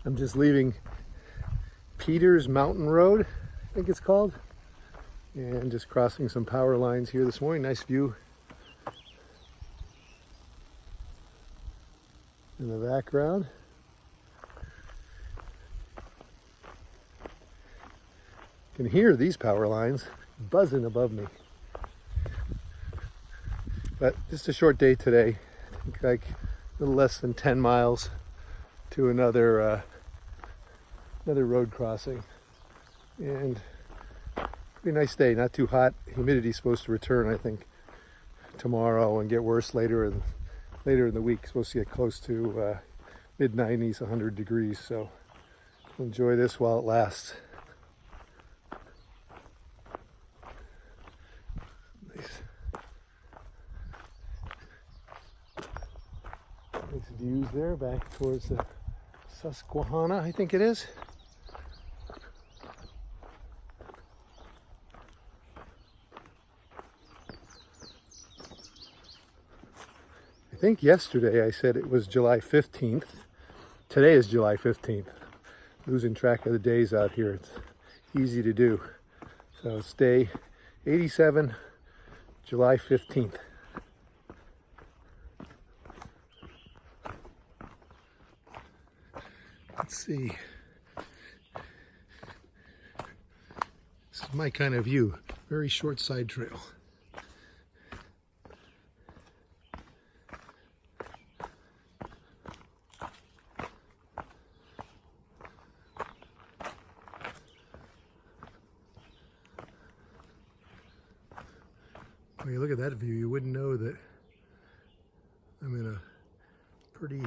I'm just leaving Peters Mountain Road, I think it's called, and just crossing some power lines here this morning. Nice view in the background. You can hear these power lines buzzing above me. But just a short day today, I think like a little less than 10 miles to another road crossing, and pretty nice day, not too hot. Humidity's supposed to return, I think, tomorrow and get worse later in the week. It's supposed to get close to mid-90s, 100 degrees, so enjoy this while it lasts. Nice views there back towards the Susquehanna, I think it is. I think yesterday I said it was July 15th. Today is July 15th. Losing track of the days out here. It's easy to do. So it's day 87, July 15th. Let's see. This is my kind of view. Very short side trail. When you look at that view, you wouldn't know that I'm in a pretty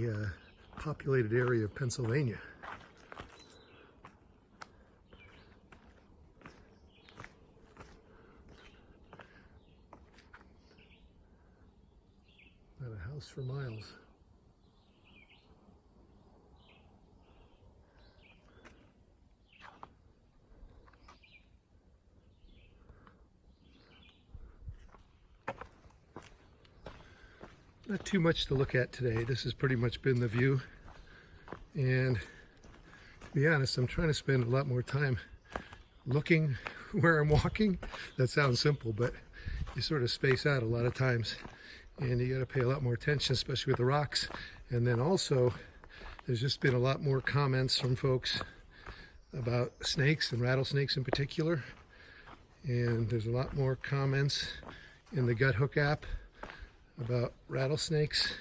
populated area of Pennsylvania. Not a house for miles. Not too much to look at today. This has pretty much been the view. And to be honest, I'm trying to spend a lot more time looking where I'm walking. That sounds simple, but you sort of space out a lot of times. And you got to pay a lot more attention, especially with the rocks. And then also, there's just been a lot more comments from folks about snakes and rattlesnakes in particular. And there's a lot more comments in the Guthook app about rattlesnakes.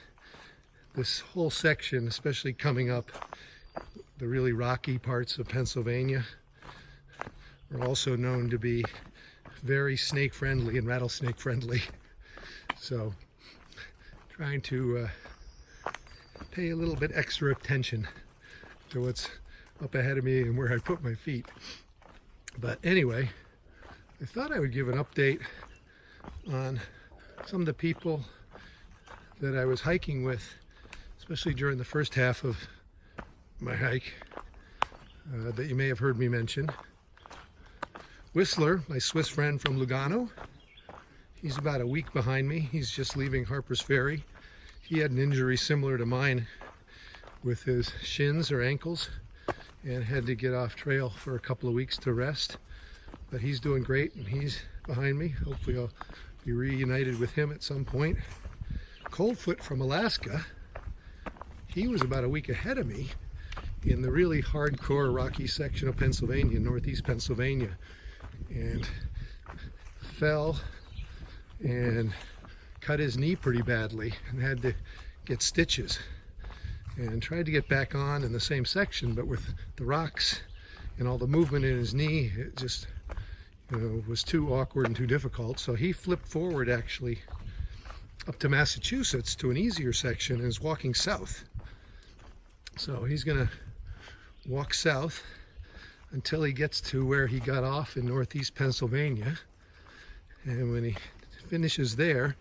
This whole section, especially coming up the really rocky parts of Pennsylvania, are also known to be very snake friendly and rattlesnake friendly. So trying to pay a little bit extra attention to what's up ahead of me and where I put my feet. But anyway, I thought I would give an update on some of the people that I was hiking with, especially during the first half of my hike, that you may have heard me mention. Whistler, my Swiss friend from Lugano, he's about a week behind me. He's just leaving Harper's Ferry. He had an injury similar to mine with his shins or ankles and had to get off trail for a couple of weeks to rest. But he's doing great and he's behind me. Hopefully I'll be reunited with him at some point. Coldfoot from Alaska, he was about a week ahead of me in the really hardcore rocky section of Pennsylvania, northeast Pennsylvania, and fell and cut his knee pretty badly and had to get stitches, and tried to get back on in the same section, but with the rocks and all the movement in his knee, it just was too awkward and too difficult. So he flipped forward actually up to Massachusetts to an easier section and is walking south. So he's gonna walk south until he gets to where he got off in northeast Pennsylvania. And when he finishes there,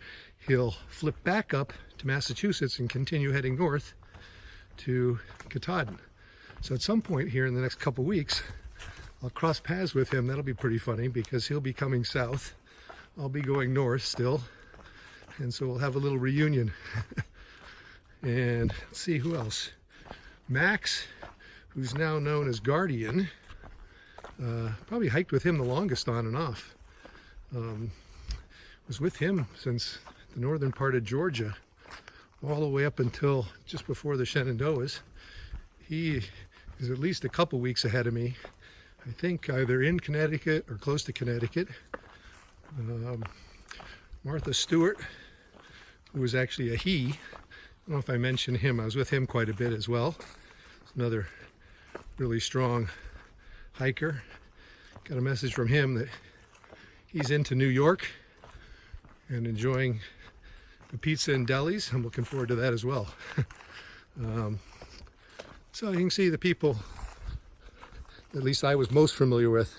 he'll flip back up to Massachusetts and continue heading north to Katahdin. So at some point here in the next couple weeks, I'll cross paths with him. That'll be pretty funny because he'll be coming south. I'll be going north still. And so we'll have a little reunion. And let's see who else. Max, who's now known as Guardian. Probably hiked with him the longest on and off. Was with him since the northern part of Georgia, all the way up until just before the Shenandoahs. He is at least a couple weeks ahead of me. I think either in Connecticut or close to Connecticut. Martha Stewart, who was actually a he. I don't know if I mentioned him. I was with him quite a bit as well. He's another really strong hiker. Got a message from him that he's into New York and enjoying the pizza and delis. I'm looking forward to that as well. So you can see the people, at least I was most familiar with,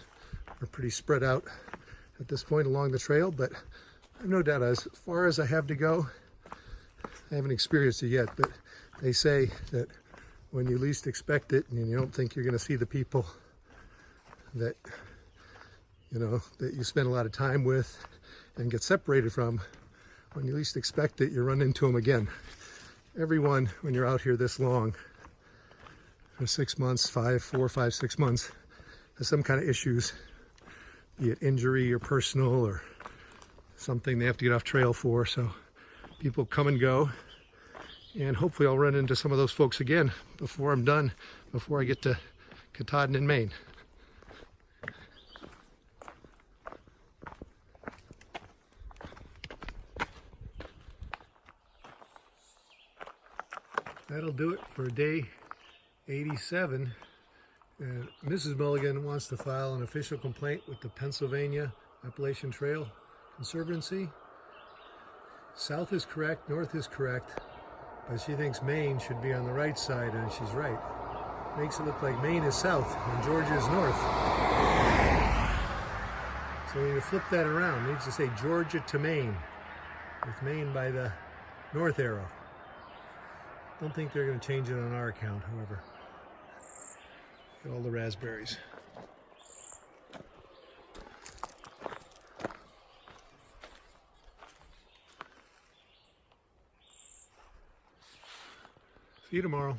are pretty spread out at this point along the trail, but I have no doubt as far as I have to go, I haven't experienced it yet, but they say that when you least expect it and you don't think you're going to see the people that, you know, that you spend a lot of time with and get separated from, when you least expect it, you run into them again. Everyone, when you're out here this long, for 6 months, 4, 5, 6 months, has some kind of issues, be it injury or personal or something they have to get off trail for. So people come and go, and hopefully I'll run into some of those folks again before I'm done, before I get to Katahdin in Maine. That'll do it for day 87. Mrs. Mulligan wants to file an official complaint with the Pennsylvania Appalachian Trail Conservancy. South is correct, north is correct, but she thinks Maine should be on the right side, and she's right. Makes it look like Maine is south and Georgia is north. So we need to flip that around. It needs to say Georgia to Maine, with Maine by the north arrow. Don't think they're going to change it on our account, however. Get all the raspberries. See you tomorrow.